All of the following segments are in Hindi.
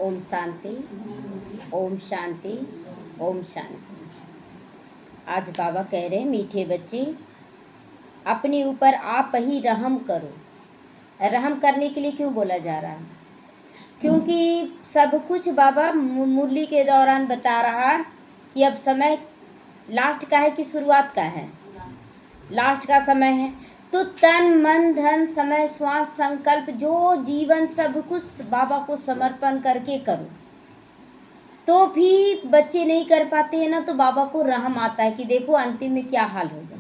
ओम शांति, ओम शांति, ओम शांति। आज बाबा कह रहे हैं, मीठे बच्चे अपने ऊपर आप ही रहम करो। रहम करने के लिए क्यों बोला जा रहा है? क्योंकि सब कुछ बाबा मुरली के दौरान बता रहा कि अब समय लास्ट का है कि शुरुआत का है। लास्ट का समय है, तो तन मन धन समय श्वास संकल्प जो जीवन सब कुछ बाबा को समर्पण करके करो। तो भी बच्चे नहीं कर पाते हैं ना, तो बाबा को रहम आता है कि देखो अंतिम में क्या हाल होगा।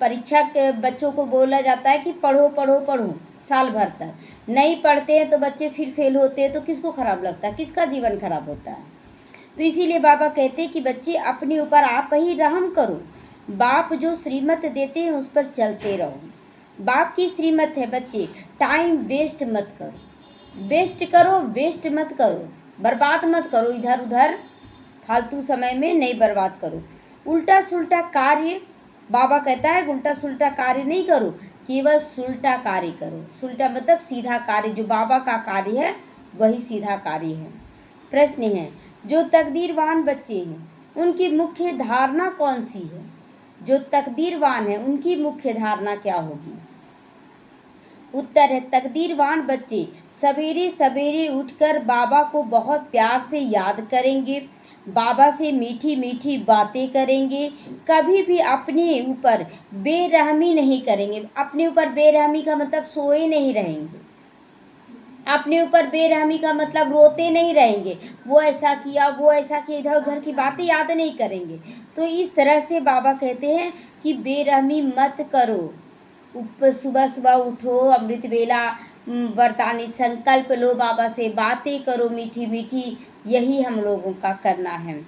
परीक्षा के बच्चों को बोला जाता है कि पढ़ो पढ़ो पढ़ो साल भर तक, नहीं पढ़ते हैं तो बच्चे फिर फेल होते हैं, तो किसको खराब लगता है, किसका जीवन खराब होता है। तो इसीलिए बाबा कहते हैं कि बच्चे अपने ऊपर आप ही रहम करो। बाप जो श्रीमत देते हैं उस पर चलते रहो। बाप की श्रीमत है बच्चे, टाइम वेस्ट मत करो। वेस्ट करो, वेस्ट मत करो, बर्बाद मत करो, इधर उधर फालतू समय में नहीं बर्बाद करो। उल्टा सुल्टा कार्य, बाबा कहता है उल्टा सुल्टा कार्य नहीं करो, केवल सुल्टा कार्य करो। सुल्टा मतलब सीधा कार्य, जो बाबा का कार्य है वही सीधा कार्य है। प्रश्न है, जो तकदीरवान बच्चे हैं उनकी मुख्य धारणा कौन सी है? जो तकदीरवान है उनकी मुख्य धारणा क्या होगी? उत्तर है, तकदीरवान बच्चे सवेरे सवेरे उठकर बाबा को बहुत प्यार से याद करेंगे, बाबा से मीठी मीठी बातें करेंगे, कभी भी अपने ऊपर बेरहमी नहीं करेंगे। अपने ऊपर बेरहमी का मतलब सोए नहीं रहेंगे। अपने ऊपर बेरहमी का मतलब रोते नहीं रहेंगे, वो ऐसा किया वो ऐसा किया, इधर उधर की बातें याद नहीं करेंगे। तो इस तरह से बाबा कहते हैं कि बेरहमी मत करो। सुबह सुबह उठो, अमृत वेला वरदानी संकल्प लो, बाबा से बातें करो मीठी मीठी, यही हम लोगों का करना है।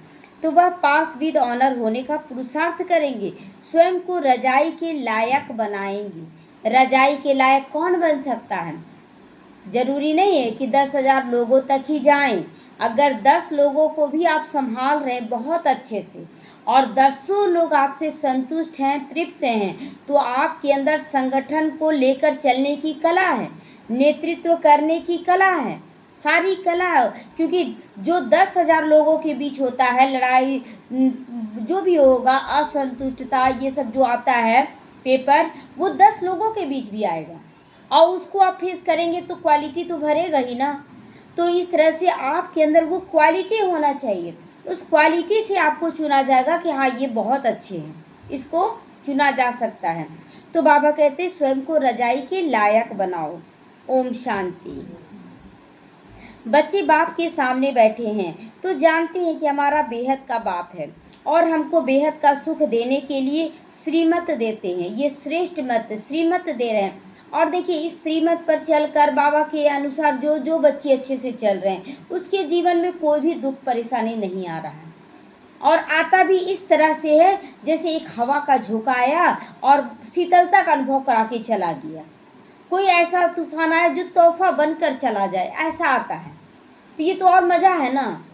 तो वह पास विद ऑनर होने का पुरुषार्थ करेंगे, स्वयं को रजाई के लायक बनाएंगे। रजाई के लायक कौन बन सकता है? जरूरी नहीं है कि 10,000 लोगों तक ही जाएं। अगर 10 लोगों को भी आप संभाल रहे हैं बहुत अच्छे से और 10 लोग आपसे संतुष्ट हैं, तृप्त हैं, तो आपके अंदर संगठन को लेकर चलने की कला है, नेतृत्व करने की कला है, सारी कला है। क्योंकि जो 10,000 लोगों के बीच होता है, लड़ाई जो भी होगा, असंतुष्टता, ये सब जो आता है पेपर, वो 10 लोगों के बीच भी आएगा और उसको आप फेस करेंगे तो क्वालिटी तो भरेगा ही ना। तो इस तरह से आपके अंदर वो क्वालिटी होना चाहिए, उस क्वालिटी से आपको चुना जाएगा कि हाँ ये बहुत अच्छे हैं, इसको चुना जा सकता है। तो बाबा कहते हैं स्वयं को रजाई के लायक बनाओ। ओम शांति। बच्चे बाप के सामने बैठे हैं तो जानते हैं कि हमारा बेहद का बाप है और हमको बेहद का सुख देने के लिए श्रीमत देते हैं। ये श्रेष्ठ मत श्रीमत दे रहे हैं। और देखिए, इस श्रीमत पर चलकर बाबा के अनुसार जो बच्चे अच्छे से चल रहे हैं उसके जीवन में कोई भी दुख परेशानी नहीं आ रहा है। और आता भी इस तरह से है जैसे एक हवा का झोंका आया और शीतलता का अनुभव करा के चला गया। कोई ऐसा तूफान आया जो तोहफा बनकर चला जाए, ऐसा आता है। तो ये तो और मज़ा है ना।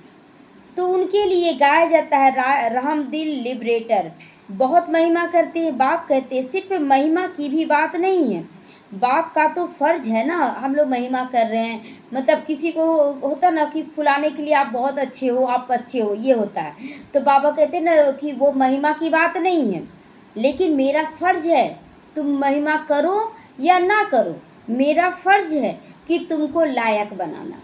तो उनके लिए गाया जाता है रहम दिल लिबरेटर। बहुत महिमा करते हैं। बाप कहते हैं सिर्फ महिमा की भी बात नहीं है, बाप का तो फर्ज है ना। हम लोग महिमा कर रहे हैं, मतलब किसी को होता ना कि फुलाने के लिए आप बहुत अच्छे हो, आप अच्छे हो, ये होता है। तो बाबा कहते हैं ना कि वो महिमा की बात नहीं है, लेकिन मेरा फर्ज है, तुम महिमा करो या ना करो, मेरा फर्ज है कि तुमको लायक बनाना।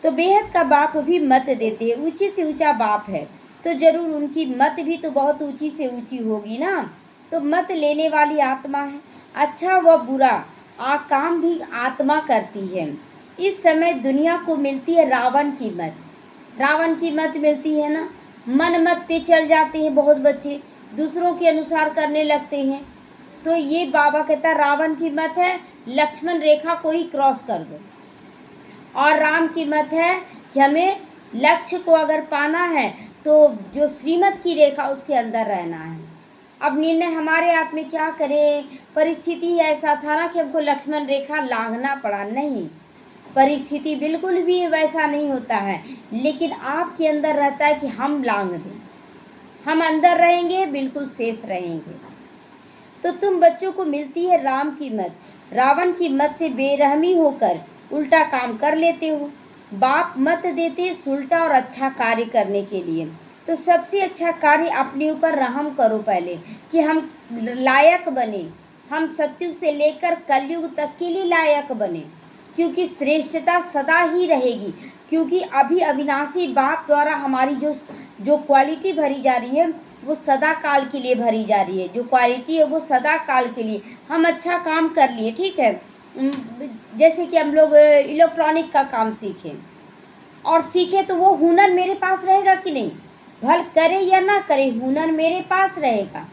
तो बेहद का बाप भी मत देते हैं। ऊंचे से ऊंचा बाप है तो जरूर उनकी मत भी तो बहुत ऊंची से ऊंची होगी ना। तो मत लेने वाली आत्मा है, अच्छा व बुरा काम भी आत्मा करती है। इस समय दुनिया को मिलती है रावण की मत। रावण की मत मिलती है ना, मन मत पे चल जाते हैं बहुत बच्चे, दूसरों के अनुसार करने लगते हैं। तो ये बाबा कहता रावण की मत है लक्ष्मण रेखा को ही क्रॉस कर दो। और राम की मत है कि हमें लक्ष्य को अगर पाना है तो जो श्रीमत की रेखा उसके अंदर रहना है। अब निर्णय हमारे हाथ में, क्या करें। परिस्थिति ऐसा था ना कि हमको लक्ष्मण रेखा लांघना पड़ा। नहीं, परिस्थिति बिल्कुल भी वैसा नहीं होता है, लेकिन आपके अंदर रहता है कि हम लांघ दें, हम अंदर रहेंगे, बिल्कुल सेफ रहेंगे। तो तुम बच्चों को मिलती है राम की मत। रावण की मत से बेरहमी होकर उल्टा काम कर लेते हो। बाप मत देते सुलटा और अच्छा कार्य करने के लिए। तो सबसे अच्छा कार्य अपने ऊपर रहम करो पहले, कि हम लायक बने, हम सतयुग से लेकर कलयुग तक के लिए लायक बने, क्योंकि श्रेष्ठता सदा ही रहेगी। क्योंकि अभी अविनाशी बाप द्वारा हमारी जो जो क्वालिटी भरी जा रही है वो सदा काल के लिए भरी जा रही है। जो क्वालिटी है वो सदा काल के लिए। हम अच्छा काम कर लिए, ठीक है, जैसे कि हम लोग इलेक्ट्रॉनिक का काम सीखें और सीखे तो वो हुनर मेरे पास रहेगा कि नहीं, भल करे या ना करे हुनर मेरे पास रहेगा,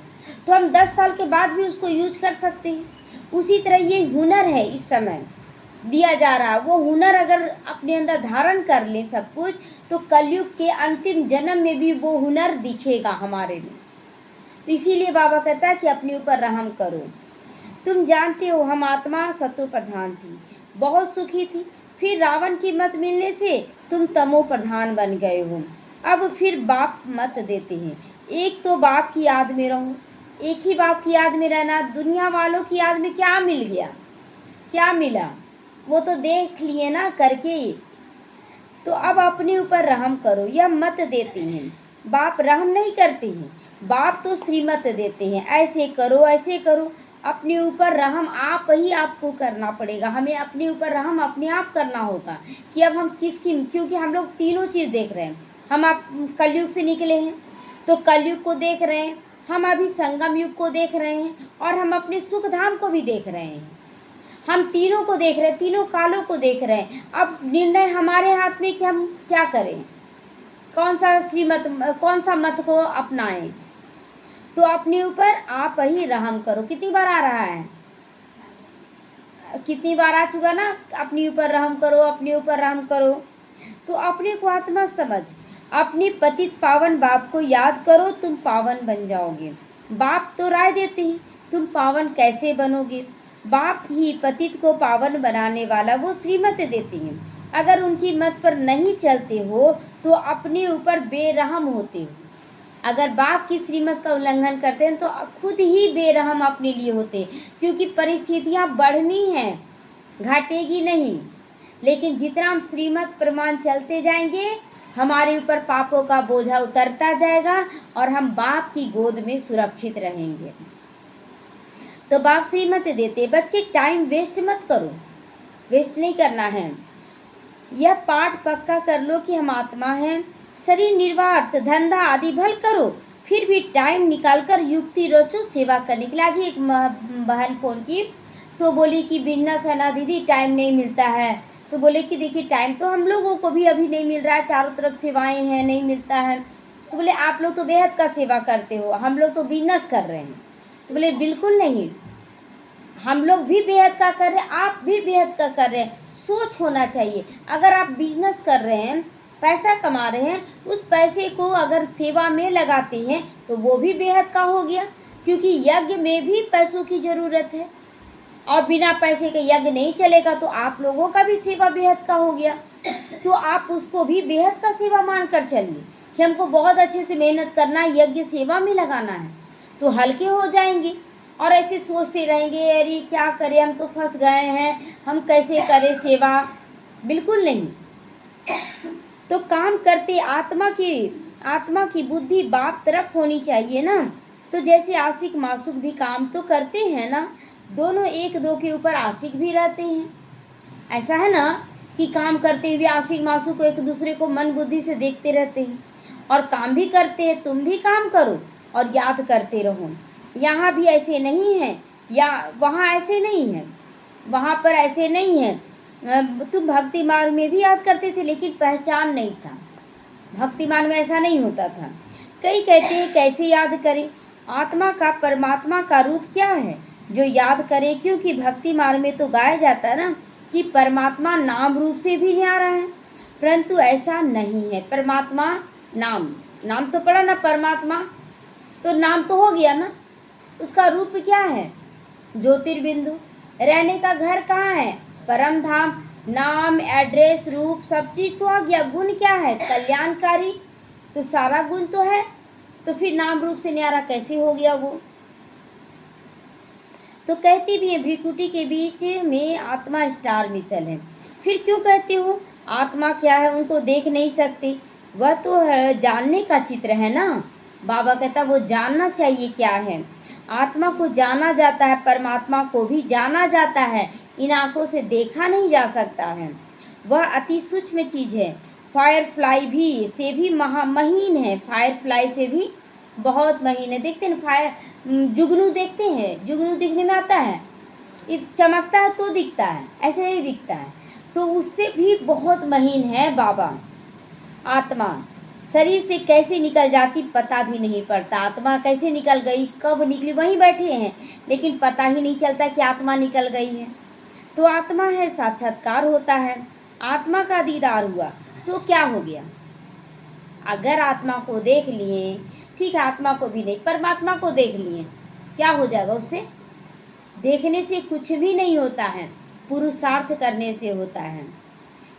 तो हम 10 साल के बाद भी उसको यूज कर सकते हैं। उसी तरह ये हुनर है इस समय दिया जा रहा है, वो हुनर अगर अपने अंदर धारण कर ले सब कुछ, तो कलयुग के अंतिम जन्म में भी वो हुनर दिखेगा हमारे में। तो इसीलिए बाबा कहता है कि अपने ऊपर रहम करो। तुम जानते हो हम आत्मा सत्व प्रधान थी, बहुत सुखी थी, फिर रावण की मत मिलने से तुम तमो प्रधान बन गए हो। अब फिर बाप मत देते हैं। एक तो बाप की याद में रहो, एक ही बाप की याद में रहना। दुनिया वालों की याद में क्या मिल गया, क्या मिला, वो तो देख लिए ना करके। तो अब अपने ऊपर रहम करो, यह मत देते हैं। बाप रहम नहीं करते हैं, बाप तो श्रीमत देते हैं, ऐसे करो ऐसे करो। अपने ऊपर रहम आप ही आपको करना पड़ेगा, हमें अपने ऊपर रहम अपने आप करना होगा कि अब हम किसकी, क्योंकि हम लोग तीनों चीज़ देख रहे हैं। हम आप कलयुग से निकले हैं तो कलयुग को देख रहे हैं, हम अभी संगम युग को देख रहे हैं, और हम अपने सुख धाम को भी देख रहे हैं। हम तीनों को देख रहे हैं, तीनों कालों को देख रहे हैं। अब निर्णय हमारे हाथ में कि हम क्या करें, कौन सा श्रीमत, कौन सा मत को अपनाएं। तो अपने ऊपर आप ही रहम करो। कितनी बार आ रहा है, कितनी बार आ चुका ना, अपने ऊपर रहम करो, अपने ऊपर रहम करो। तो अपने को आत्मा समझ, अपने पतित पावन बाप को याद करो, तुम पावन बन जाओगे। बाप तो राय देते हैं, तुम पावन कैसे बनोगे। बाप ही पतित को पावन बनाने वाला वो श्रीमत देते हैं। अगर उनकी मत पर नहीं चलते हो तो अपने ऊपर बेरहम होते हो। अगर बाप की श्रीमत का उल्लंघन करते हैं तो खुद ही बेरहम अपने लिए होते हैं, क्योंकि परिस्थितियां बढ़नी हैं, घटेगी नहीं। लेकिन जितना हम श्रीमत प्रमाण चलते जाएंगे हमारे ऊपर पापों का बोझा उतरता जाएगा और हम बाप की गोद में सुरक्षित रहेंगे। तो बाप श्रीमत देते, बच्चे टाइम वेस्ट मत करो, वेस्ट नहीं करना है। यह पाठ पक्का कर लो कि हम आत्मा हैं, शरीर निर्वाह धंधा आदि भल करो, फिर भी टाइम निकालकर युक्ति रचो सेवा करने के लिए। आज ही एक बहन फ़ोन की तो बोली कि बिजनेस है ना दीदी, टाइम नहीं मिलता है। तो बोले कि देखिए टाइम तो हम लोगों को भी अभी नहीं मिल रहा है, चारों तरफ सेवाएं हैं, नहीं मिलता है। तो बोले आप लोग तो बेहद का सेवा करते हो, हम लोग तो बिजनेस कर रहे हैं। तो बोले बिल्कुल नहीं, हम लोग भी बेहद का कर रहे हैं, आप भी बेहद का कर रहे हैं। सोच होना चाहिए, अगर आप बिजनेस कर रहे हैं, पैसा कमा रहे हैं, उस पैसे को अगर सेवा में लगाते हैं तो वो भी बेहद का हो गया, क्योंकि यज्ञ में भी पैसों की ज़रूरत है और बिना पैसे के यज्ञ नहीं चलेगा। तो आप लोगों का भी सेवा बेहद का हो गया, तो आप उसको भी बेहद का सेवा मान कर चलिए कि हमको बहुत अच्छे से मेहनत करना है, यज्ञ सेवा में लगाना है, तो हल्के हो जाएंगे। और ऐसे सोचते रहेंगे अरे क्या करें, हम तो फंस गए हैं, हम कैसे करें सेवा, बिल्कुल नहीं। तो काम करते आत्मा की बुद्धि बाप तरफ होनी चाहिए ना। तो जैसे आशिक मासूक भी काम तो करते हैं ना, दोनों एक दो के ऊपर आशिक भी रहते हैं। ऐसा है ना कि काम करते हुए आशिक मासूक को एक दूसरे को मन बुद्धि से देखते रहते हैं और काम भी करते हैं। तुम भी काम करो और याद करते रहो। यहाँ भी ऐसे नहीं है या वहाँ ऐसे नहीं है, वहाँ पर ऐसे नहीं है। तुम भक्ति मार्ग में भी याद करते थे लेकिन पहचान नहीं था, भक्ति मार्ग में ऐसा नहीं होता था। कई कहते हैं कैसे याद करें, आत्मा का परमात्मा का रूप क्या है जो याद करे, क्योंकि भक्ति मार्ग में तो गाया जाता है ना कि परमात्मा नाम रूप से भी न्यारा है, परंतु ऐसा नहीं है। परमात्मा नाम तो पड़ा ना, परमात्मा तो नाम तो हो गया ना, उसका रूप क्या है, ज्योतिर्बिंदु। रहने का घर कहाँ है, परम धाम। नाम, एड्रेस, रूप सब चीज़ तो आ गया। गुण क्या है, कल्याणकारी, तो सारा गुण तो है, तो फिर नाम रूप से न्यारा कैसे हो गया वो। तो कहती भी है भ्रिकुटी के बीच में आत्मा स्टार मिसल है, फिर क्यों कहते हो आत्मा क्या है, उनको देख नहीं सकते? वह तो है, जानने का चित्र है ना। बाबा कहता वो जानना चाहिए क्या है। आत्मा को जाना जाता है, परमात्मा को भी जाना जाता है, इन आंखों से देखा नहीं जा सकता है। वह अति सूक्ष्म चीज़ है। फायरफ्लाई भी से भी महीन है, फायरफ्लाई से भी बहुत महीन है। देखते हैं जुगनू देखते हैं, जुगनू दिखने में आता है, ये चमकता है तो दिखता है, ऐसे नहीं दिखता है। तो उससे भी बहुत महीन है बाबा। आत्मा शरीर से कैसे निकल जाती पता भी नहीं पड़ता। आत्मा कैसे निकल गई, कब निकली, वहीं बैठे हैं लेकिन पता ही नहीं चलता कि आत्मा निकल गई है। तो आत्मा है, साक्षात्कार होता है, आत्मा का दीदार हुआ, सो क्या हो गया? अगर आत्मा को देख लिए, ठीक है, आत्मा को भी नहीं, परमात्मा को देख लिए, क्या हो जाएगा उससे? देखने से कुछ भी नहीं होता है, पुरुषार्थ करने से होता है।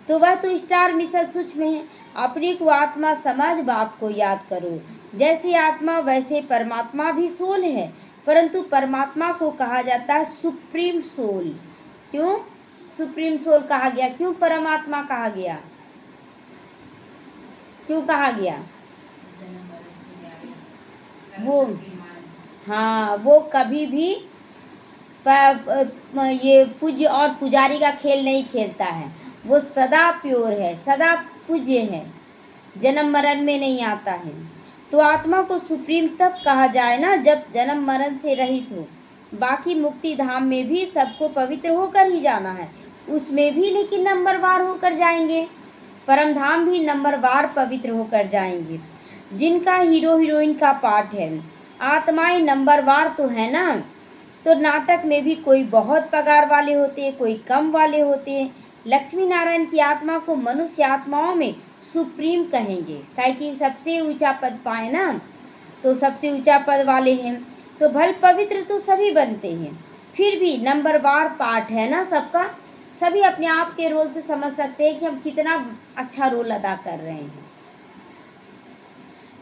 तो वह तो स्टार मिसल सूक्ष्म है। अपने को आत्मा समझ बाप को याद करो। जैसे आत्मा वैसे परमात्मा भी सोल है, परंतु परमात्मा को कहा जाता है सुप्रीम सोल। क्यों सुप्रीम सोल कहा गया? क्यों परमात्मा कहा गया? क्यों कहा गया? वो हाँ, वो कभी भी ये पूज्य और पुजारी का खेल नहीं खेलता है। वो सदा प्योर है, सदा पूज्य है, जन्म मरण में नहीं आता है। तो आत्मा को सुप्रीम तब कहा जाए ना जब जन्म मरण से रहित हो। बाकी मुक्ति धाम में भी सबको पवित्र होकर ही जाना है, उसमें भी लेकिन नंबरवार होकर जाएंगे। परम धाम भी नंबरवार पवित्र होकर जाएंगे। जिनका हीरो हीरोइन का पार्ट है, आत्माएं नंबरवार तो है ना। तो नाटक में भी कोई बहुत पगार वाले होते हैं, कोई कम वाले होते हैं। लक्ष्मी नारायण की आत्मा को मनुष्य आत्माओं में सुप्रीम कहेंगे, काहे कि सबसे ऊंचा पद पाए ना, तो सबसे ऊंचा पद वाले हैं। तो भल पवित्र तो सभी बनते हैं, फिर भी नंबरवार पार्ट है ना सबका। सभी अपने आप के रोल से समझ सकते हैं कि हम कितना अच्छा रोल अदा कर रहे हैं।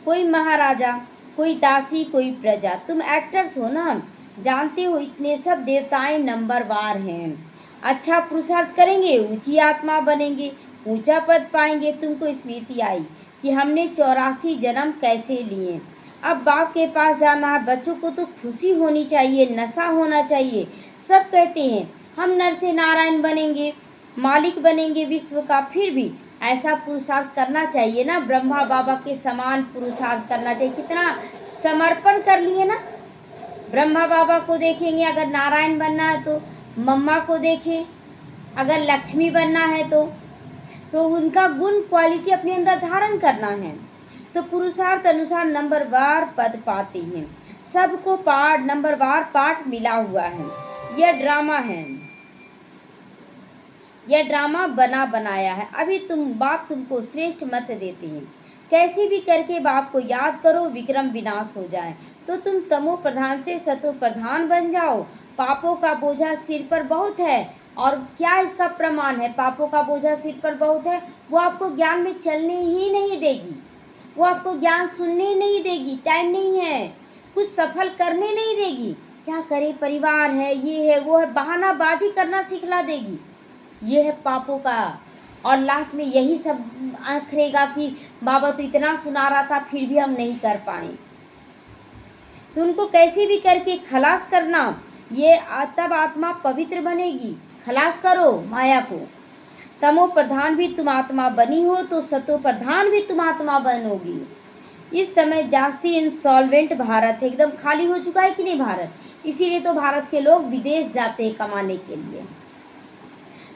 कोई महाराजा, कोई दासी, कोई प्रजा, तुम एक्टर्स हो ना, जानते हो इतने सब देवताएं नंबरवार हैं। अच्छा पुरुषार्थ करेंगे, ऊंची आत्मा बनेंगे, ऊंचा पद पाएंगे। तुमको स्मृति आई कि हमने 84 जन्म कैसे लिए। अब बाप के पास जाना है। बच्चों को तो खुशी होनी चाहिए, नशा होना चाहिए। सब कहते हैं हम नर से नारायण बनेंगे, मालिक बनेंगे विश्व का। फिर भी ऐसा पुरुषार्थ करना चाहिए ना, ब्रह्मा बाबा के समान पुरुषार्थ करना चाहिए। कितना समर्पण कर लिए ना। ब्रह्मा बाबा को देखेंगे, अगर नारायण बनना है तो मम्मा को देखें, अगर लक्ष्मी बनना है तो उनका गुण क्वालिटी अपने अंदर धारण करना है। तो पुरुषार्थ अनुसार नंबरवार पद पाते हैं। सबको पार्ट नंबरवार पार्ट मिला हुआ है। यह ड्रामा है, यह ड्रामा बना बनाया है। अभी बाप तुमको श्रेष्ठ मत देते हैं। कैसे भी करके बाप को याद करो, विक्रम विनाश हो जाए तो तुम तमो प्रधान से सतो प्रधान बन जाओ। पापों का बोझा सिर पर बहुत है। और क्या इसका प्रमाण है? पापों का बोझा सिर पर बहुत है, वो आपको ज्ञान में चलने ही नहीं देगी, वो आपको ज्ञान सुनने ही नहीं देगी, टाइम नहीं है, कुछ सफल करने नहीं देगी। क्या करे, परिवार है, ये है, वो है, बहानाबाजी करना सिखला देगी। ये है पापों का। और लास्ट में यही सब आखिरेगा कि बाबा तो इतना सुना रहा था फिर भी हम नहीं कर पाए। तो उनको कैसे भी करके खलास करना, ये तब आत्मा पवित्र बनेगी। खलास करो माया को। तमो प्रधान भी तुम आत्मा बनी हो तो सतो प्रधान भी तुम आत्मा बनोगी। इस समय जास्ती इंसॉल्वेंट भारत है, एकदम खाली हो चुका है कि नहीं भारत। इसीलिए तो भारत के लोग विदेश जाते हैं कमाने के लिए।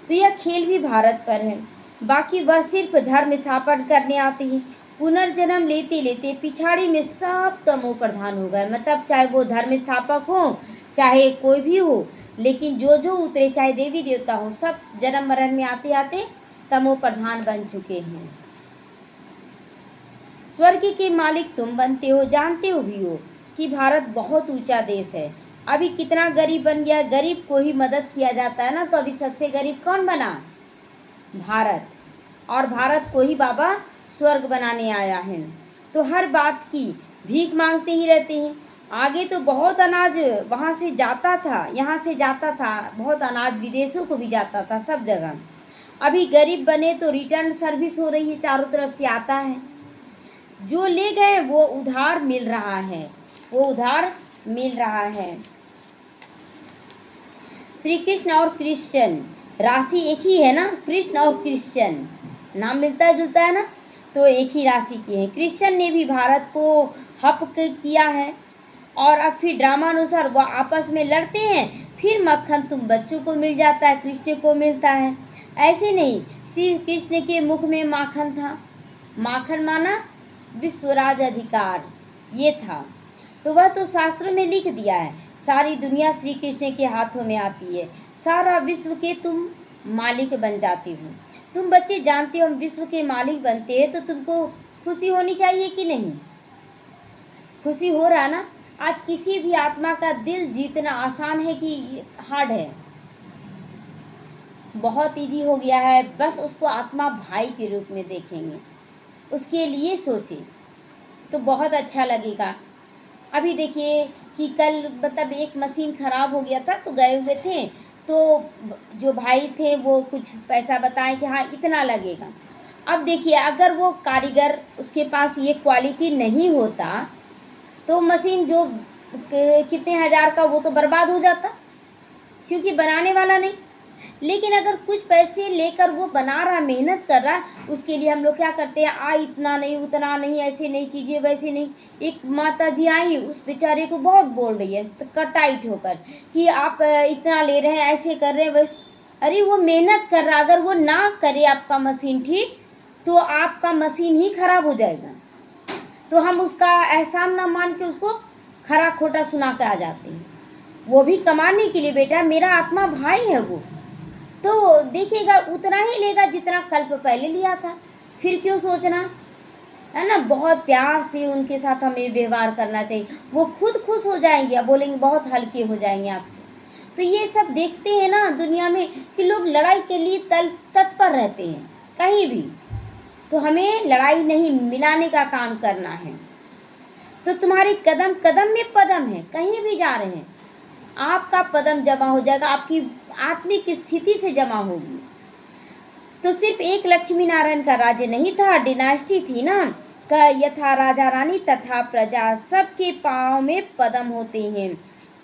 तो यह खेल भी भारत पर है। बाकी वह सिर्फ धर्म स्थापन करने आती है। पुनर्जन्म लेते लेते पिछाड़ी में सब तमो प्रधान हो गए। मतलब चाहे वो धर्म स्थापक हो, चाहे कोई भी हो, लेकिन जो उतरे, चाहे देवी देवता हो, सब जन्म मरण में आते आते तमो प्रधान बन चुके हैं। स्वर्ग के मालिक तुम बनते हो। जानते हो भी हो कि भारत बहुत ऊंचा देश है। अभी कितना गरीब बन गया। गरीब को ही मदद किया जाता है ना। तो अभी सबसे गरीब कौन बना? भारत। और भारत को ही बाबा स्वर्ग बनाने आया है। तो हर बात की भीख मांगते ही रहते हैं। आगे तो बहुत अनाज वहाँ से जाता था, यहाँ से जाता था, बहुत अनाज विदेशों को भी जाता था, सब जगह। अभी गरीब बने तो रिटर्न सर्विस हो रही है, चारों तरफ से आता है। जो ले गए वो उधार मिल रहा है, वो उधार मिल रहा है। श्री कृष्ण और क्रिश्चियन, राशि एक ही है ना, कृष्ण और क्रिश्चियन, नाम मिलता जुलता है ना, तो एक ही राशि की है। क्रिश्चियन ने भी भारत को हप किया है और अब फिर ड्रामा अनुसार वो आपस में लड़ते हैं, फिर मक्खन तुम बच्चों को मिल जाता है, कृष्ण को मिलता है। ऐसे नहीं, श्री कृष्ण के मुख में माखन था, माखन माना विश्वराज अधिकार, ये था। तो वह तो शास्त्रों में लिख दिया है, सारी दुनिया श्री कृष्ण के हाथों में आती है, सारा विश्व के तुम मालिक बन जाते हो। तुम बच्चे जानते हो हम विश्व के मालिक बनते हैं तो तुमको खुशी होनी चाहिए कि नहीं? खुशी हो रहा ना? आज किसी भी आत्मा का दिल जीतना आसान है कि हार्ड है? बहुत इजी हो गया है, बस उसको आत्मा भाई के रूप में देखेंगे, उसके लिए सोचें तो बहुत अच्छा लगेगा। अभी देखिए कि कल मतलब एक मशीन ख़राब हो गया था तो गए हुए थे, तो जो भाई थे वो कुछ पैसा बताए कि हाँ इतना लगेगा। अब देखिए अगर वो कारीगर उसके पास ये क्वालिटी नहीं होता तो मशीन जो कितने हज़ार का वो तो बर्बाद हो जाता, क्योंकि बनाने वाला नहीं। लेकिन अगर कुछ पैसे लेकर वो बना रहा, मेहनत कर रहा, उसके लिए हम लोग क्या करते हैं, इतना नहीं उतना नहीं, ऐसे नहीं कीजिए वैसे नहीं। एक माता जी आई, उस बेचारे को बहुत बोल रही है तो टाइट होकर कि आप इतना ले रहे हैं, ऐसे कर रहे हैं वैसे। अरे वो मेहनत कर रहा, अगर वो ना करे आपका मशीन ठीक तो आपका मशीन ही खराब हो जाएगा। तो हम उसका एहसान ना मान के उसको खरा खोटा सुना के आ जाते हैं। वो भी कमाने के लिए बेटा, मेरा आत्मा भाई है वो, तो देखिएगा उतना ही लेगा जितना कल्प पहले लिया था, फिर क्यों सोचना, है ना। बहुत प्यार से उनके साथ हमें व्यवहार करना चाहिए, वो खुद खुश हो जाएंगे, बोलेंगे बहुत हल्के हो जाएंगे आपसे। तो ये सब देखते हैं ना दुनिया में कि लोग लड़ाई के लिए तत्पर रहते हैं कहीं भी, तो हमें लड़ाई नहीं, मिलाने का काम करना है। तो तुम्हारी कदम कदम में पदम है, कहीं भी जा रहे हैं आपका पदम जमा हो जाएगा, आपकी आत्मिक स्थिति से जमा होगी। तो सिर्फ एक लक्ष्मी नारायण का राज्य नहीं था, डिनास्टी थी ना, का यथा राजा रानी तथा प्रजा, सबके पाँव में पदम होते हैं।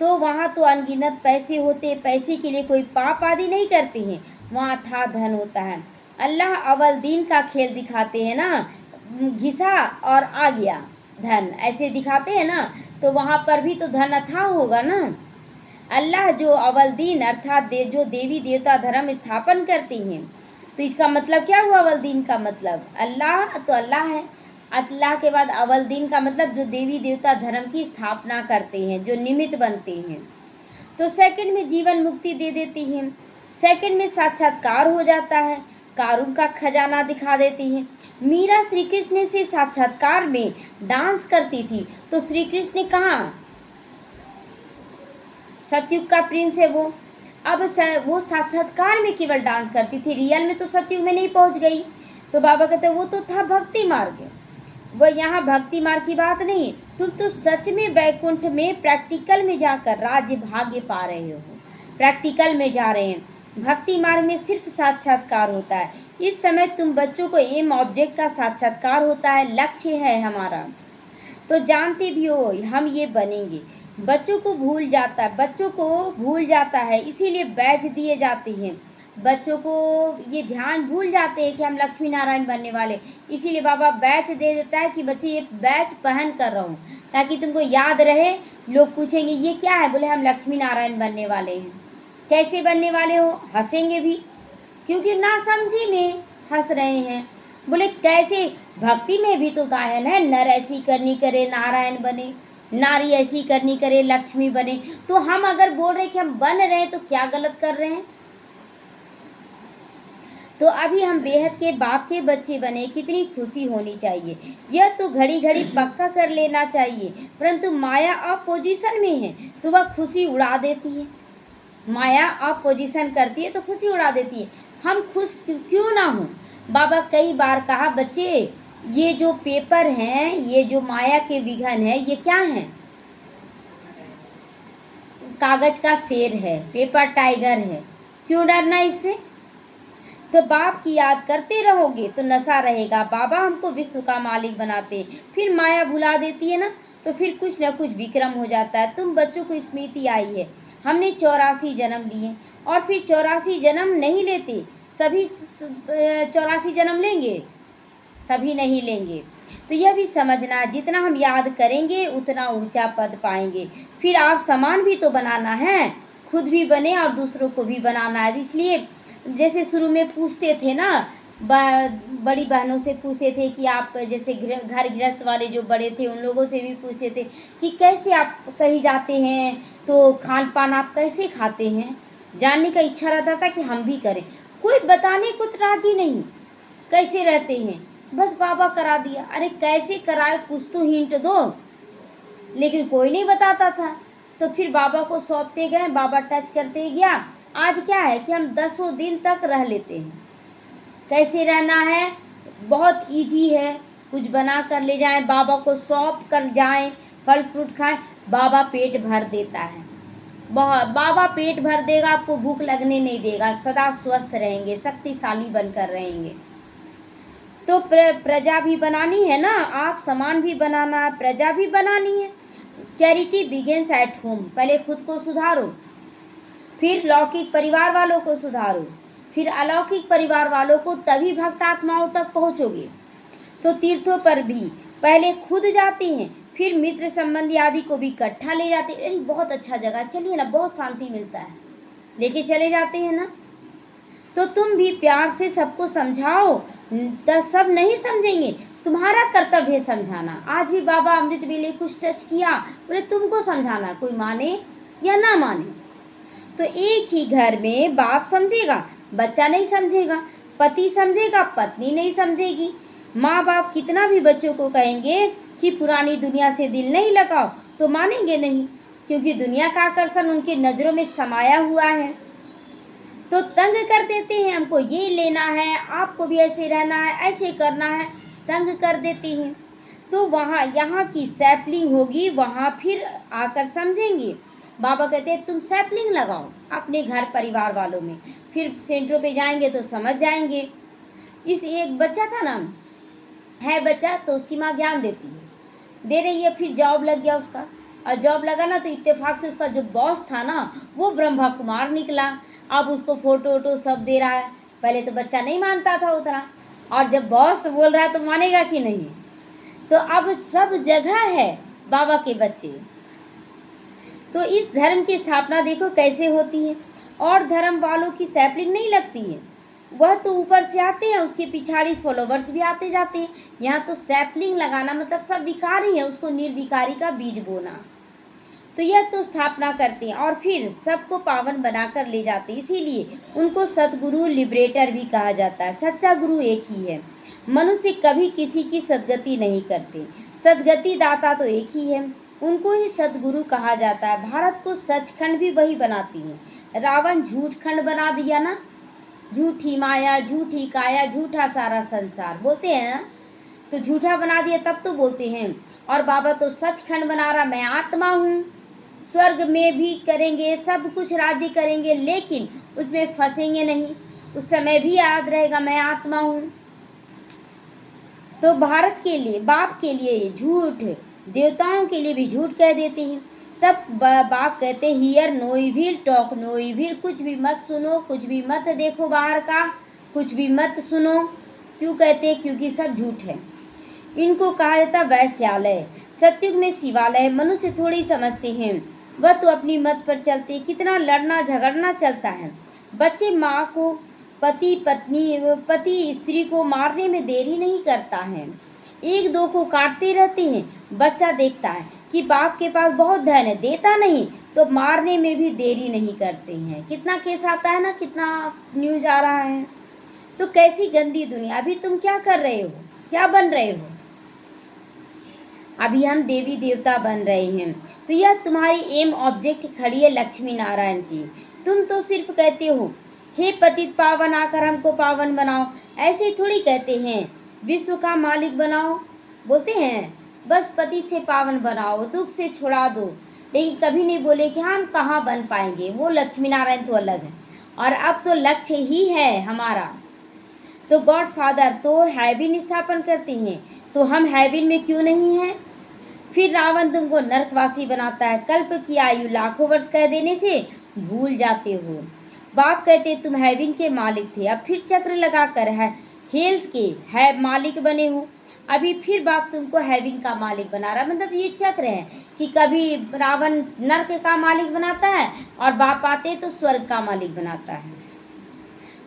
तो वहाँ तो अनगिनत पैसे होते, पैसे के लिए कोई पाप आदि नहीं करते हैं, वहाँ था धन होता है। अल्लाह अव्वल दीन का खेल दिखाते हैं ना, घिसा और आ गया धन, ऐसे दिखाते हैं ना, तो वहाँ पर भी तो धन अथाह होगा ना। अल्लाह जो अव्वल दीन अर्थात जो देवी देवता धर्म स्थापन करते हैं, तो इसका मतलब क्या हुआ? अव्वल दीन का मतलब अल्लाह, तो अल्लाह है। अल्लाह के बाद अव्वल दीन का मतलब जो देवी देवता धर्म की स्थापना करते हैं, जो निमित्त बनते हैं। तो सेकंड में जीवन मुक्ति दे देती हैं, सेकंड में साक्षात्कार हो जाता है, कारून का खजाना दिखा देती हैं। मीरा श्री कृष्ण से साक्षात्कार में डांस करती थी, तो श्री कृष्ण कहाँ, सतयुग का प्रिंस है वो। अब वो साक्षात्कार में केवल डांस करती थी, रियल में तो सतयुग में नहीं पहुंच गई। तो बाबा कहते वो तो था भक्ति मार्ग, वो यहाँ भक्ति मार्ग की बात नहीं, तुम तो सच में वैकुंठ में प्रैक्टिकल में जाकर राज्य भाग्य पा रहे हो, प्रैक्टिकल में जा रहे हैं। भक्ति मार्ग में सिर्फ साक्षात्कार होता है। इस समय तुम बच्चों को एम ऑब्जेक्ट का साक्षात्कार होता है, लक्ष्य है हमारा, तो जानते भी हो हम ये बनेंगे। बच्चों को भूल जाता है, इसीलिए बैच दिए जाते हैं। बच्चों को ये ध्यान भूल जाते हैं कि हम लक्ष्मी नारायण बनने वाले, इसीलिए बाबा बैच दे देता है कि बच्चे ये बैच पहन कर रहो, ताकि तुमको याद रहे। लोग पूछेंगे ये क्या है, बोले हम लक्ष्मी नारायण बनने वाले हैं। कैसे बनने वाले हो? हंसेंगे भी, क्योंकि नासमझी में हंस रहे हैं। बोले कैसे? भक्ति में भी तो गायन है, नर ऐसी करनी करे नारायण बने, नारी ऐसी करनी करे लक्ष्मी बने। तो हम अगर बोल रहे कि हम बन रहे हैं तो क्या गलत कर रहे हैं? तो अभी हम बेहद के बाप के बच्चे बने, कितनी खुशी होनी चाहिए। यह तो घड़ी घड़ी पक्का कर लेना चाहिए, परंतु माया अपोजिशन में है तो वह खुशी उड़ा देती है। माया अपोजिशन करती है तो खुशी उड़ा देती है। हम खुश क्यों ना हो? बाबा कई बार कहा बच्चे ये जो पेपर हैं, ये जो माया के विघन है, ये क्या है? कागज का शेर है, पेपर टाइगर है, क्यों डरना इससे? तो बाप की याद करते रहोगे तो नशा रहेगा। बाबा हमको विश्व का मालिक बनाते, फिर माया भुला देती है ना, तो फिर कुछ ना कुछ विक्रम हो जाता है। तुम बच्चों को स्मृति आई है, हमने 84 जन्म लिए और फिर 84 जन्म नहीं लेते। सभी 84 जन्म लेंगे? सभी नहीं लेंगे। तो यह भी समझना, जितना हम याद करेंगे उतना ऊंचा पद पाएंगे। फिर आप समान भी तो बनाना है, खुद भी बने और दूसरों को भी बनाना है। इसलिए जैसे शुरू में पूछते थे ना, बड़ी बहनों से पूछते थे कि आप जैसे घर गृहस्थ वाले जो बड़े थे उन लोगों से भी पूछते थे कि कैसे आप कहीं जाते हैं तो खान पान आप कैसे खाते हैं। जानने का इच्छा रहता था कि हम भी करें। कोई बताने को तो राजी नहीं, कैसे रहते हैं, बस बाबा करा दिया। अरे कैसे कराए, कुछ तो हिंट दो। लेकिन कोई नहीं बताता था। तो फिर बाबा को सौंपते गए, बाबा टच करते गया। आज क्या है कि हम 10 दिन तक रह लेते हैं। कैसे रहना है, बहुत इजी है। कुछ बना कर ले जाएं, बाबा को सौंप कर जाएं, फल फ्रूट खाएं, बाबा पेट भर देता है। बाबा पेट भर देगा, आपको भूख लगने नहीं देगा, सदा स्वस्थ रहेंगे, शक्तिशाली बनकर रहेंगे। तो प्रजा भी बनानी है ना, आप समान भी बनाना है, प्रजा भी बनानी है। Charity begins at home. पहले खुद को सुधारो, फिर लौकिक परिवार वालों को सुधारो, फिर अलौकिक परिवार वालों को, तभी भक्त आत्माओं तक पहुँचोगे। तो तीर्थों पर भी पहले खुद जाते हैं, फिर मित्र संबंधी आदि को भी इकट्ठा ले जाते हैं। अरे बहुत अच्छा जगह, चलिए ना, बहुत शांति मिलता है, लेके चले जाते हैं ना। तो तुम भी प्यार से सबको समझाओ, तो सब नहीं समझेंगे, तुम्हारा कर्तव्य है समझाना। आज भी बाबा अमृत वेले कुछ टच किया, बोले तुमको समझाना, कोई माने या ना माने। तो एक ही घर में बाप समझेगा, बच्चा नहीं समझेगा, पति समझेगा, पत्नी नहीं समझेगी। माँ बाप कितना भी बच्चों को कहेंगे कि पुरानी दुनिया से दिल नहीं लगाओ, तो मानेंगे नहीं, क्योंकि दुनिया का आकर्षण उनकी नज़रों में समाया हुआ है। तो तंग कर देते हैं, हमको ये लेना है, आपको भी ऐसे रहना है, ऐसे करना है, तंग कर देते हैं। तो वहाँ यहाँ की सैपलिंग होगी, वहाँ फिर आकर समझेंगे। बाबा कहते हैं तुम सैपलिंग लगाओ अपने घर परिवार वालों में, फिर सेंटरों पे जाएंगे तो समझ जाएंगे। इस एक बच्चा था ना, है बच्चा, तो उसकी माँ ज्ञान देती है, दे रही है, फिर जॉब लग गया उसका, और जॉब लगा ना तो इत्तेफाक से उसका जो बॉस था ना वो ब्रह्मा कुमार निकला। अब उसको फोटो वोटो सब दे रहा है। पहले तो बच्चा नहीं मानता था उतना, और जब बॉस बोल रहा है तो मानेगा कि नहीं। तो अब सब जगह है बाबा के बच्चे। तो इस धर्म की स्थापना देखो कैसे होती है, और धर्म वालों की सैपलिंग नहीं लगती है, वह तो ऊपर से आते हैं, उसके पिछाड़ी फॉलोवर्स भी आते जाते हैं। यहाँ तो सैपलिंग लगाना मतलब सब विकारी है, उसको निर्विकारी का बीज बोना। तो यह तो स्थापना करते हैं और फिर सबको पावन बनाकर ले जाते हैं। इसीलिए उनको सतगुरु लिबरेटर भी कहा जाता है। सच्चा गुरु एक ही है। मनुष्य कभी किसी की सदगति नहीं करते, सदगति दाता तो एक ही है, उनको ही सतगुरु कहा जाता है। भारत को सचखंड भी वही बनाती है। रावण झूठ खंड बना दिया ना, झूठी माया, झूठी काया, झूठा सारा संसार बोलते हैं ना, तो झूठा बना दिया तब तो बोलते हैं। और बाबा तो सचखंड बना रहा, मैं आत्मा हूँ, स्वर्ग में भी करेंगे, सब कुछ राज्य करेंगे, लेकिन उसमें फंसेंगे नहीं, उस समय भी याद रहेगा मैं आत्मा हूँ। तो भारत के लिए, बाप के लिए झूठ, देवताओं के लिए भी झूठ कह देते हैं। तब बाप कहते hear no evil, talk no evil, कुछ भी मत सुनो, कुछ भी मत देखो बाहर का, कुछ भी मत सुनो। क्यों कहते हैं? क्योंकि सब झूठ है। इनको कहा जाता वैश्यालय। सतयुग में शिवालय। मनुष्य थोड़ी समझते हैं, वह तो अपनी मत पर चलते। कितना लड़ना झगड़ना चलता है। बच्चे माँ को, पति स्त्री को मारने में देरी नहीं करता है, एक दो को काटते रहते हैं। बच्चा देखता है कि बाप के पास बहुत धन है, देता नहीं, तो मारने में भी देरी नहीं करते हैं। कितना केस आता है ना, कितना न्यूज आ रहा है। तो कैसी गंदी दुनिया। अभी तुम क्या कर रहे हो, क्या बन रहे हो? अभी हम देवी देवता बन रहे हैं। तो यह तुम्हारी एम ऑब्जेक्ट खड़ी है लक्ष्मी नारायण की। तुम तो सिर्फ कहते हो हे पतित पावन आकर हमको पावन बनाओ, ऐसे थोड़ी कहते हैं विश्व का मालिक बनाओ, बोलते हैं बस पति से पावन बनाओ, दुख से छुड़ा दो। लेकिन कभी नहीं बोले कि हम कहाँ बन पाएंगे, वो लक्ष्मी नारायण तो अलग है। और अब तो लक्ष्य ही है हमारा तो गॉड फादर तो हेवन स्थापन करते हैं, तो हम हेवन में क्यों नहीं हैं? फिर रावण तुमको नरकवासी बनाता है, कल्प की आयु लाखों वर्ष कह देने से भूल जाते हो। बाप कहते तुम हेवन के मालिक थे, अब फिर चक्र लगाकर है हेल्स के है मालिक बने हो। अभी फिर बाप तुमको हेवन का मालिक बना रहा, मतलब ये चक्र है कि कभी रावण नरक का मालिक बनाता है और बाप आते तो स्वर्ग का मालिक बनाता है।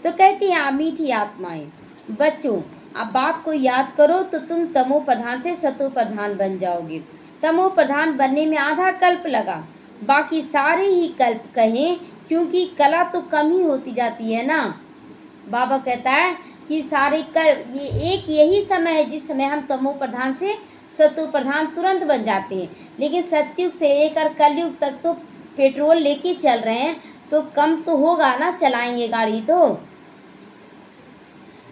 तो कहती हैं मीठी आत्माएं, बच्चों अब बाप को याद करो तो तुम तमो प्रधान से सतो प्रधान बन जाओगे। तमो प्रधान बनने में आधा कल्प लगा, बाकी सारे ही कल्प कहें, क्योंकि कला तो कम ही होती जाती है ना। बाबा कहता है कि सारे कल्प ये एक यही समय है जिस समय हम तमो प्रधान से सतो प्रधान तुरंत बन जाते हैं, लेकिन सतयुग से लेकर कलयुग तक तो पेट्रोल लेके चल रहे हैं, तो कम तो होगा ना, चलाएंगे गाड़ी तो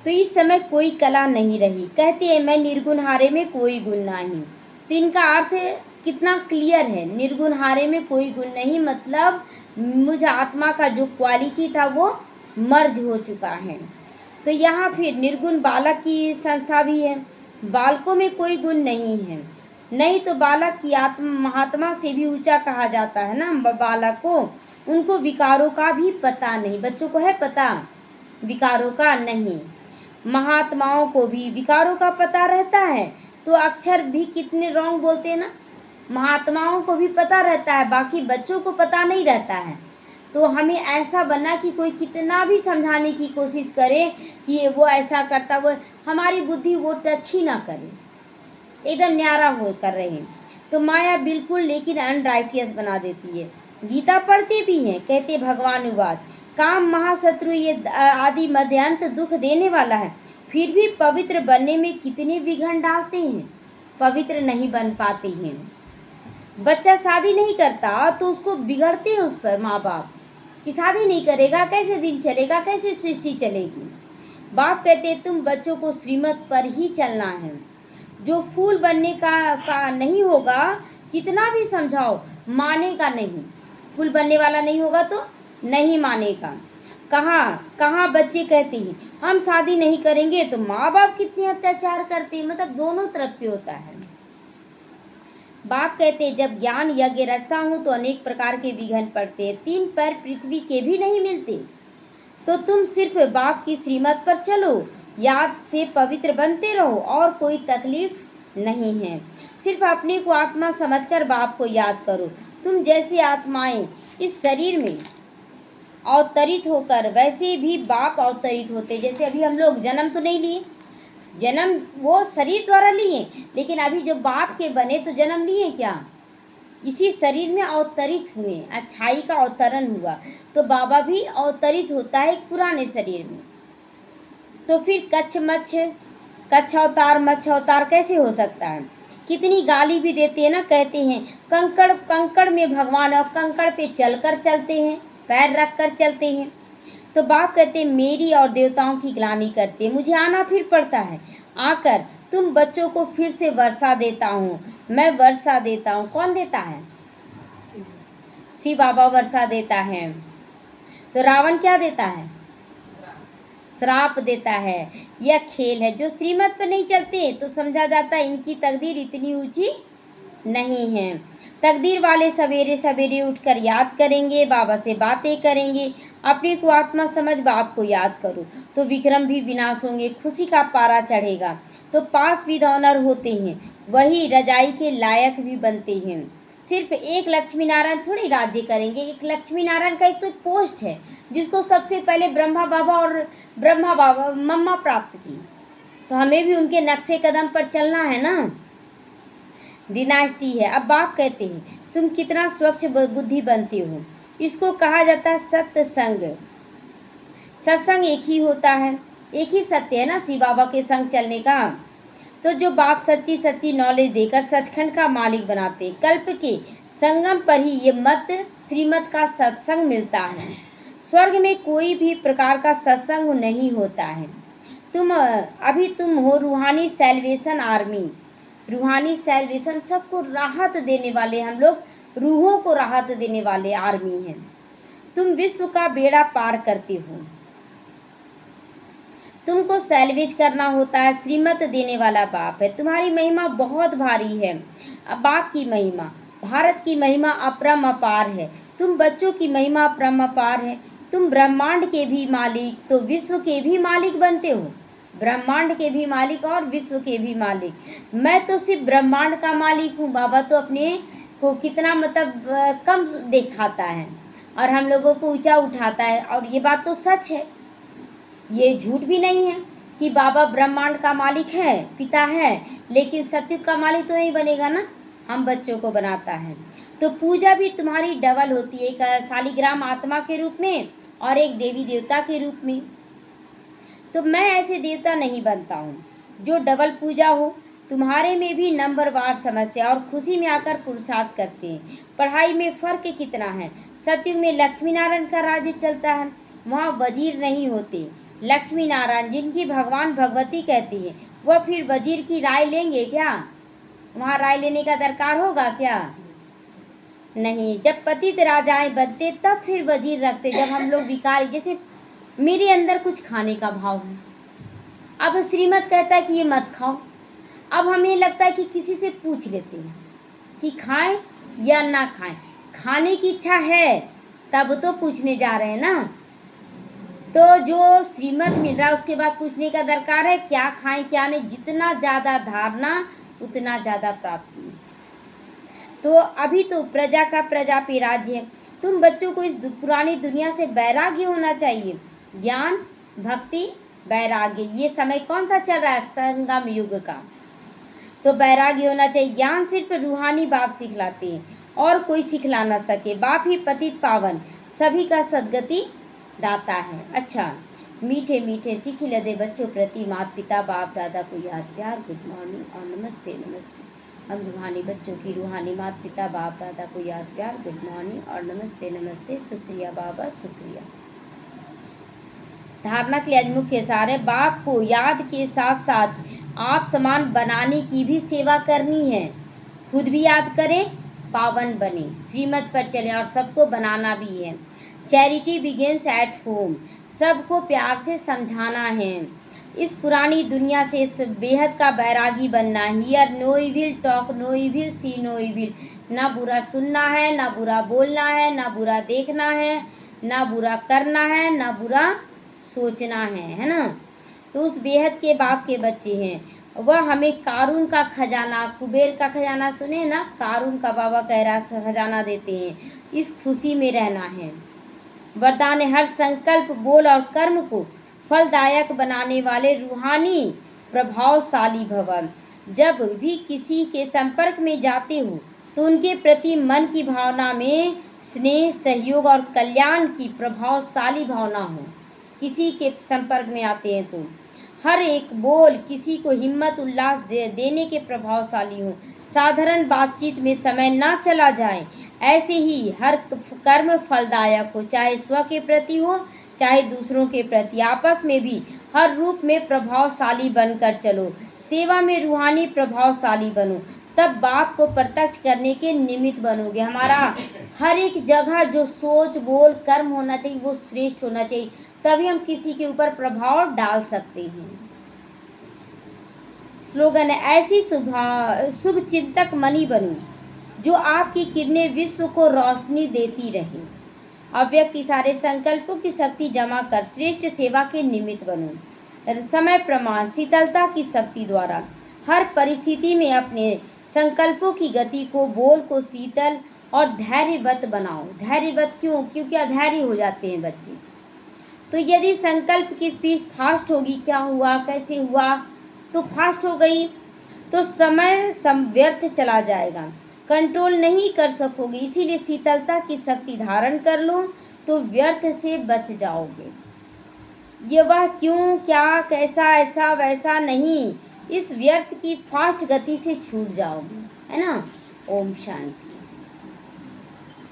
इस समय कोई कला नहीं रही। कहते हैं मैं निर्गुण हारे में कोई गुण नहीं। तो इनका अर्थ कितना क्लियर है, निर्गुण हारे में कोई गुण नहीं, मतलब मुझ आत्मा का जो क्वालिटी था वो मर्ज हो चुका है। तो यहाँ फिर निर्गुण बालक की संस्था भी है, बालकों में कोई गुण नहीं है, नहीं तो बालक की आत्मा महात्मा से भी ऊंचा कहा जाता है ना। बालक को उनको विकारों का भी पता नहीं, बच्चों को है पता, विकारों का नहीं। महात्माओं को भी विकारों का पता रहता है, तो अक्षर भी कितने रॉन्ग बोलते हैं ना। महात्माओं को भी पता रहता है, बाकी बच्चों को पता नहीं रहता है। तो हमें ऐसा बनना कि कोई कितना भी समझाने की कोशिश करे कि वो ऐसा करता, वो हमारी बुद्धि वो टच ही ना करे, एकदम न्यारा हो कर रहे हैं। तो माया बिल्कुल लेकिन अनराइटियस बना देती है। गीता पढ़ते भी हैं, कहते भगवान वाद काम महाशत्रु ये आदि मध्य अंत दुख देने वाला है, फिर भी पवित्र बनने में कितने विघ्न डालते हैं, पवित्र नहीं बन पाते हैं। बच्चा शादी नहीं करता तो उसको बिगड़ते हैं उस पर माँ बाप कि शादी नहीं करेगा कैसे दिन चलेगा, कैसे सृष्टि चलेगी। बाप कहते तुम बच्चों को श्रीमत पर ही चलना है, जो फूल बनने का नहीं होगा, कितना भी समझाओ मानेगा नहीं, फूल बनने वाला नहीं होगा तो नहीं मानेगा। कहाँ बच्चे कहते हैं हम शादी नहीं करेंगे, तो माँ बाप कितने अत्याचार करते हैं, मतलब दोनों तरफ से होता है। बाप कहते जब ज्ञान यज्ञ रचता हूँ तो अनेक प्रकार के विघ्न पड़ते हैं, 3 पैर पृथ्वी के भी नहीं मिलते, तो तुम सिर्फ बाप की श्रीमत पर चलो, याद से पवित्र बनते रहो और कोई तकलीफ नहीं है। सिर्फ अपने को आत्मा समझकर बाप को याद करो। तुम जैसे आत्माएं इस शरीर में अवतरित होकर, वैसे भी बाप अवतरित होते। जैसे अभी हम लोग जन्म तो नहीं लिए, जन्म वो शरीर द्वारा लिए, लेकिन अभी जो बाप के बने तो जन्म लिए क्या, इसी शरीर में अवतरित हुए, अच्छाई का अवतरण हुआ। तो बाबा भी अवतरित होता है एक पुराने शरीर में। तो फिर कच्छ अवतार मच्छ अवतार कैसे हो सकता है? कितनी गाली भी देते हैं ना, कहते हैं कंकड़ में भगवान, और कंकड़ पे चलकर चलते हैं, पैर रख कर चलते हैं। तो बाप कहते मेरी और देवताओं की ग्लानि करते, मुझे आना फिर पड़ता है, आकर तुम बच्चों को फिर से वर्षा देता हूँ, मैं वर्षा देता हूँ। कौन देता है? शिव बाबा वर्षा देता है। तो रावण क्या देता है? श्राप देता है। यह खेल है, जो श्रीमत पर नहीं चलते तो समझा जाता है इनकी तकदीर इतनी ऊंची नहीं है। तकदीर वाले सवेरे सवेरे उठकर याद करेंगे, बाबा से बातें करेंगे, अपने को आत्मा समझ बाप को याद करो, तो विक्रम भी विनाश होंगे, खुशी का पारा चढ़ेगा। तो पास विद ऑनर होते हैं, वही रजाई के लायक भी बनते हैं। सिर्फ एक लक्ष्मी नारायण थोड़ी राज्य करेंगे, एक लक्ष्मी नारायण का एक तो पोस्ट है जिसको सबसे पहले ब्रह्मा बाबा मम्मा प्राप्त की, तो हमें भी उनके नक्शे कदम पर चलना है ना, डिनास्टी है। अब बाप कहते हैं तुम कितना स्वच्छ बुद्धि बनते हो, इसको कहा जाता है सत्संग। सत्संग एक ही होता है, एक ही सत्य है ना शिव बाबा के संग चलने का। तो जो बाप सच्ची सच्ची नॉलेज देकर सचखंड का मालिक बनाते, कल्प के संगम पर ही ये मत श्रीमत का सत्संग मिलता है। स्वर्ग में कोई भी प्रकार का सत्संग नहीं होता है। तुम हो रूहानी सेल्वेशन आर्मी, रूहानी सेल्वेशन, सबको राहत देने वाले, हम लोग रूहों को राहत देने वाले आर्मी हैं। तुम विश्व का बेड़ा पार करते हो। तुमको सैल्वेज करना होता है। श्रीमत देने वाला बाप है। तुम्हारी महिमा बहुत भारी है। अब बाप की महिमा, भारत की महिमा अपरम अपार है। तुम बच्चों की महिमा अपरम अपार है। तुम ब्रह्मांड के भी मालिक तो विश्व के भी मालिक बनते हो। ब्रह्मांड के भी मालिक और विश्व के भी मालिक। मैं तो सिर्फ ब्रह्मांड का मालिक हूँ। बाबा तो अपने को कितना मतलब कम दिखाता है और हम लोगों को ऊंचा उठाता है। और ये बात तो सच है, ये झूठ भी नहीं है कि बाबा ब्रह्मांड का मालिक है, पिता है, लेकिन सत्युग का मालिक तो नहीं बनेगा ना, हम बच्चों को बनाता है। तो पूजा भी तुम्हारी डबल होती है, एक शालिग्राम आत्मा के रूप में और एक देवी देवता के रूप में। तो मैं ऐसे देवता नहीं बनता हूँ जो डबल पूजा हो। तुम्हारे में भी नंबरवार समझते हैं और खुशी में आकर पुरुषार्थ करते हैं। पढ़ाई में फ़र्क कितना है। सत्युग में लक्ष्मी नारायण का राज्य चलता है, वहाँ वजीर नहीं होते। लक्ष्मी नारायण जिनकी भगवान भगवती कहती है, वह फिर वजीर की राय लेंगे क्या? वहाँ राय लेने का दरकार होगा क्या? नहीं। जब पतित राजाएं बनते तब फिर वजीर रखते। जब हम लोग भिखारी, जैसे मेरे अंदर कुछ खाने का भाव है, अब श्रीमत कहता है कि ये मत खाओ, अब हमें लगता है कि किसी से पूछ लेते हैं कि खाएं या ना खाएं। खाने की इच्छा है तब तो पूछने जा रहे हैं ना। तो जो श्रीमत मिल रहा है उसके बाद पूछने का दरकार है क्या खाएं क्या नहीं। जितना ज़्यादा धारणा उतना ज़्यादा प्राप्ति। तो अभी तो प्रजा का प्रजा पे राज्य है। तुम बच्चों को इस पुरानी दुनिया से वैराग्य होना चाहिए। ज्ञान, भक्ति, वैराग्य, ये समय कौन सा चल रहा है? संगम युग का। तो वैराग्य होना चाहिए। ज्ञान सिर्फ रूहानी बाप सिखलाते हैं और कोई सिखला ना सके। बाप ही पतित पावन सभी का सदगति दाता है। अच्छा, मीठे मीठे सीखी लदे बच्चों प्रति माता पिता बाप दादा को याद प्यार, गुड मॉर्निंग और नमस्ते नमस्ते। हम रूहानी बच्चों की रूहानी माता पिता बाप दादा को याद प्यार, गुड मॉर्निंग और नमस्ते नमस्ते। शुक्रिया बाबा, शुक्रिया। धारणा के लिए आज मुख्य सार है, बाप को याद के साथ साथ आप समान बनाने की भी सेवा करनी है। खुद भी याद करें, पावन बने, श्रीमत पर चले और सबको बनाना भी है। चैरिटी बिगिंस एट होम, सबको प्यार से समझाना है। इस पुरानी दुनिया से इस बेहद का बैरागी बनना है। Hear no evil, talk no evil, see no evil. ना बुरा सुनना है, ना बुरा बोलना है, ना बुरा देखना है, ना बुरा करना है, ना बुरा सोचना है ना। तो उस बेहद के बाप के बच्चे हैं। वह हमें कारून का खजाना, कुबेर का खजाना सुने ना, कारून का बाबा कह रहा खजाना देते हैं। इस खुशी में रहना है। वरदान है, हर संकल्प, बोल और कर्म को फलदायक बनाने वाले रूहानी प्रभावशाली भवन। जब भी किसी के संपर्क में जाते हो तो उनके प्रति मन की भावना में स्नेह, सहयोग और कल्याण की प्रभावशाली भावना हो। किसी के संपर्क में आते हैं तो हर एक बोल किसी को हिम्मत उल्लास देने के प्रभावशाली हो। साधारण बातचीत में समय ना चला जाए। ऐसे ही हर कर्म फलदायक हो, चाहे स्व के प्रति हो चाहे दूसरों के प्रति। आपस में भी हर रूप में प्रभावशाली बनकर चलो। सेवा में रूहानी प्रभावशाली बनो, तब बाप को प्रत्यक्ष करने के निमित्त बनोगे। हमारा हर एक जगह जो सोच, बोल, कर्म होना चाहिए वो श्रेष्ठ होना चाहिए, तभी हम किसी के ऊपर प्रभाव डाल सकते हैं। स्लोगन है, ऐसी शुभ चिंतक मणि बनो जो आपकी किरणें विश्व को रोशनी देती रहे। अव्यक्त सारे संकल्पों की शक्ति जमा कर श्रेष्ठ सेवा के निमित्त बनो। समय प्रमाण, शीतलता की शक्ति द्वारा हर परिस्थिति में अपने संकल्पों की गति को, बोल को शीतल और धैर्यवत बनाओ। धैर्यवत क्यों? क्योंकि अधैर्य हो जाते हैं बच्चे। तो यदि संकल्प की स्पीड फास्ट होगी, क्या हुआ, कैसे हुआ, तो फास्ट हो गई तो समय व्यर्थ चला जाएगा, कंट्रोल नहीं कर सकोगे। इसीलिए शीतलता की शक्ति धारण कर लो तो व्यर्थ से बच जाओगे। ये वह क्यों, क्या, कैसा, ऐसा वैसा नहीं, इस व्यर्थ की फास्ट गति से छूट जाओगे, है ना। ओम शांति।